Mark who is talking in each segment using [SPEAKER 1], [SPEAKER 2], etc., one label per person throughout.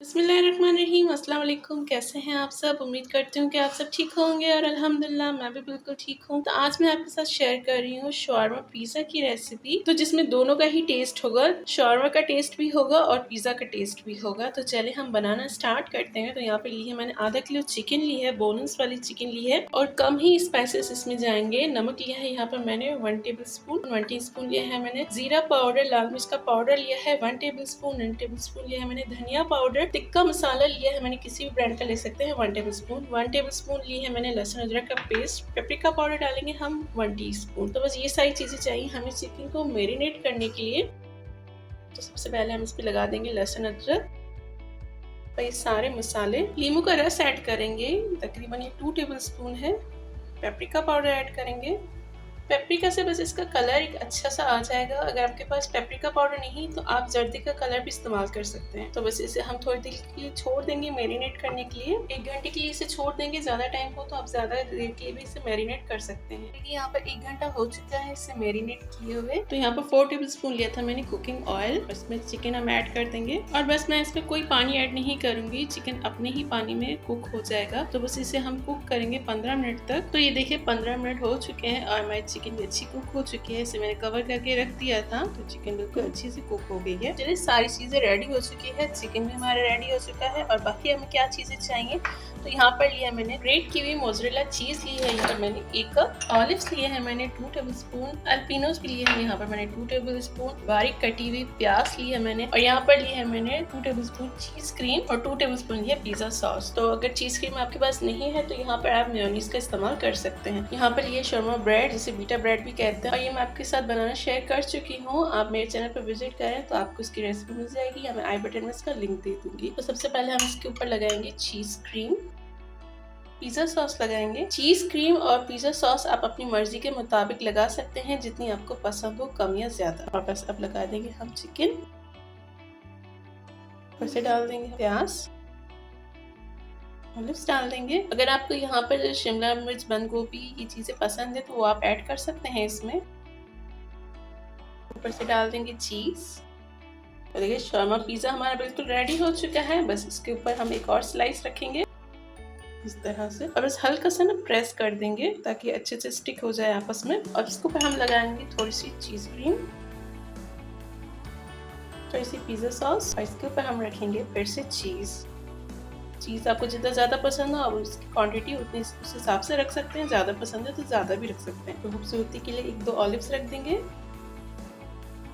[SPEAKER 1] बिस्मिल्लाहिर्रहमानिर्रहीम। अस्सलाम वालेकुम। कैसे हैं आप सब? उम्मीद करती हूँ कि आप सब ठीक होंगे और अल्हम्दुलिल्लाह मैं भी बिल्कुल ठीक हूँ। तो आज मैं आपके साथ शेयर कर रही हूँ शॉर्मा पिज़्ज़ा की रेसिपी, तो जिसमें दोनों का ही टेस्ट होगा। शॉर्मा का टेस्ट भी होगा और पिज़्ज़ा का टेस्ट भी होगा। तो चले हम बनाना स्टार्ट करते हैं। तो यहाँ पे ली है मैंने आधा किलो चिकन ली है, बोनस वाली चिकन ली है और कम ही स्पाइसेस इसमें जाएंगे। नमक लिया है यहाँ पर मैंने 1 टेबल स्पून लिया है मैंने जीरा पाउडर, लाल मिर्च का पाउडर लिया है 1 टेबल स्पून लिया है मैंने धनिया पाउडर, टिक्का मसाला लिया है मैंने, किसी भी ब्रांड का ले सकते हैं 1 टेबल स्पून ली है मैंने लहसुन अदरक का पेस्ट, पेपरिका पाउडर डालेंगे हम 1 टीस्पून। तो बस ये सारी चीजें चाहिए हमें चिकन को मैरिनेट करने के लिए। तो सबसे पहले हम इस पे लगा देंगे लहसुन अदरक और ये सारे मसाले। नींबू का रस ऐड करेंगे, तकरीबन ये 2 टेबल स्पून है। पेपरिका पाउडर ऐड करेंगे। पेपरिका से बस इसका कलर एक अच्छा सा आ जाएगा। अगर आपके पास पेपरिका पाउडर नहीं तो आप जर्दी का कलर भी इस्तेमाल कर सकते हैं। तो बस इसे हम थोड़ी देर के लिए छोड़ देंगे मैरिनेट करने के लिए। 1 घंटे के लिए इसे छोड़ देंगे। ज्यादा टाइम हो तो आप ज्यादा देर के लिए भी इसे मैरिनेट कर सकते हैं। देखिए यहाँ पर 1 घंटा हो चुका है इसे मैरिनेट किए हुए। तो यहाँ पर 4 टेबल स्पून लिया था मैंने कुकिंग ऑयल। इसमें चिकन हम ऐड कर देंगे और बस मैं इसमें कोई पानी ऐड नहीं करूंगी, चिकन अपने ही पानी में कुक हो जाएगा। तो बस इसे हम कुक करेंगे 15 मिनट तक। तो ये देखिए 15 मिनट हो चुके हैं और हमारी चिकन भी अच्छी कुक हो चुकी है। इसे मैंने कवर करके रख दिया था तो चिकन बिल्कुल अच्छी से कुक हो गई है। चलिए सारी चीजें रेडी हो चुकी है, चिकन भी हमारा रेडी हो चुका है और बाकी हमें क्या चीजें चाहिए। तो यहाँ पर लिया मैंने ग्रेट की हुई मोज़रेला चीज ली है। यहाँ पर मैंने 1 कप ऑलिव्स लिए हैं मैंने 2 टेबल स्पून, अल्पिनोस भी लिए हैं यहाँ पर मैंने 2 टेबल स्पून, बारीक कटी हुई प्याज ली है मैंने और यहाँ पर ली है मैंने 2 टेबल स्पून चीज क्रीम और 2 टेबल स्पून लिया पिज्जा सॉस। तो अगर चीज क्रीम आपके पास नहीं है तो यहाँ पर आप मेयोनीज का इस्तेमाल कर सकते हैं। यहाँ पर लिए शर्मा ब्रेड, जिसे बीटा ब्रेड भी कहते हैं, और ये मैं आपके साथ बनाना शेयर कर चुकी हूँ। आप मेरे चैनल पर विजिट करें तो आपको इसकी रेसिपी मिल जाएगी या मैं आई बटन में इसका लिंक दे दूंगी। तो सबसे पहले हम इसके ऊपर लगाएंगे चीज क्रीम, पिज्जा सॉस लगाएंगे। चीज क्रीम और पिज्जा सॉस आप अपनी मर्जी के मुताबिक लगा सकते हैं, जितनी आपको पसंद हो, कम या ज्यादा। और बस अब लगा देंगे हम चिकन, फिर से डाल देंगे प्याज, ऑलिव्स डाल देंगे। अगर आपको यहाँ पर शिमला मिर्च, बंद गोभी ये चीजें पसंद है तो वो आप ऐड कर सकते हैं इसमें। ऊपर से डाल देंगे चीज। तो देखिए शर्मा पिज्जा हमारा बिल्कुल रेडी हो चुका है। बस इसके ऊपर हम एक और स्लाइस रखेंगे इस तरह से और बस हल्का सा ना प्रेस कर देंगे ताकि अच्छे से स्टिक हो जाए आपस में। और इसके ऊपर हम लगाएंगे थोड़ी सी चीज क्रीम, थोड़ी सी पिज्जा सॉस और इसके ऊपर हम रखेंगे फिर से चीज आपको जितना ज्यादा पसंद हो आप उसकी क्वांटिटी उतनी उस हिसाब से रख सकते हैं। ज्यादा पसंद है तो ज्यादा भी रख सकते हैं। तो खूबसूरती के लिए 1-2 ऑलिव्स रख देंगे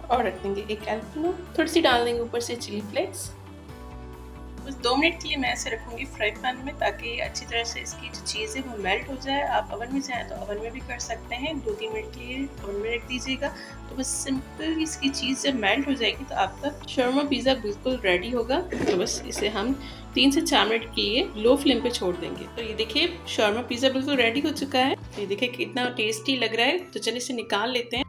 [SPEAKER 1] और रख देंगे 1 एल्पिनो, थोड़ी सी डाल देंगे ऊपर से चिली फ्लेक्स। बस 2 मिनट के लिए मैं ऐसे रखूंगी फ्राई पैन में ताकि अच्छी तरह से इसकी जो चीज़ है वो मेल्ट हो जाए। आप ओवन में जाएं तो ओवन में भी कर सकते हैं, 2-3 मिनट के लिए ओवन में रख दीजिएगा। तो बस सिंपल इसकी चीज़ जब मेल्ट हो जाएगी तो आपका शर्मा पिज़्ज़ा बिल्कुल रेडी होगा। तो बस इसे हम 3 से 4 मिनट के लिए लो फ्लेम पे छोड़ देंगे। तो ये देखिए शर्मा पिज़्ज़ा बिल्कुल रेडी हो चुका है। ये देखिए कितना टेस्टी लग रहा है। तो चलिए इसे निकाल लेते हैं।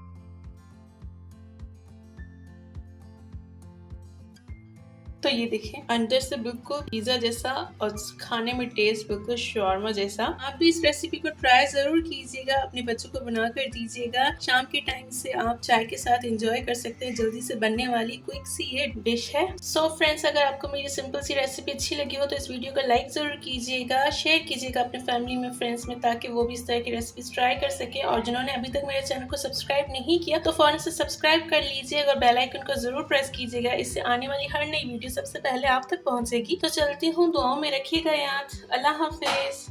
[SPEAKER 1] तो ये देखिए अंदर से बिल्कुल पिज्जा जैसा और खाने में टेस्ट बिल्कुल शॉर्मा जैसा। आप भी इस रेसिपी को ट्राई जरूर कीजिएगा, अपने बच्चों को बना कर दीजिएगा। शाम के टाइम से आप चाय के साथ एंजॉय कर सकते हैं। जल्दी से बनने वाली क्विक सी ये डिश है। सो फ्रेंड्स, अगर आपको मेरी सिंपल सी रेसिपी अच्छी लगी हो तो इस वीडियो को लाइक जरूर कीजिएगा, शेयर कीजिएगा अपने फैमिली में, फ्रेंड्स में, ताकि वो भी इस तरह की रेसिपीज ट्राई कर सके। और जिन्होंने अभी तक मेरे चैनल को सब्सक्राइब नहीं किया तो फौरन से सब्सक्राइब कर लीजिएगा और बेल आइकन को जरूर प्रेस कीजिएगा। इससे आने वाली हर नई वीडियो सबसे पहले आप तक पहुंचेगी। तो चलती हूँ, दुआओं में रखिएगा याद। अल्लाह हाफिज।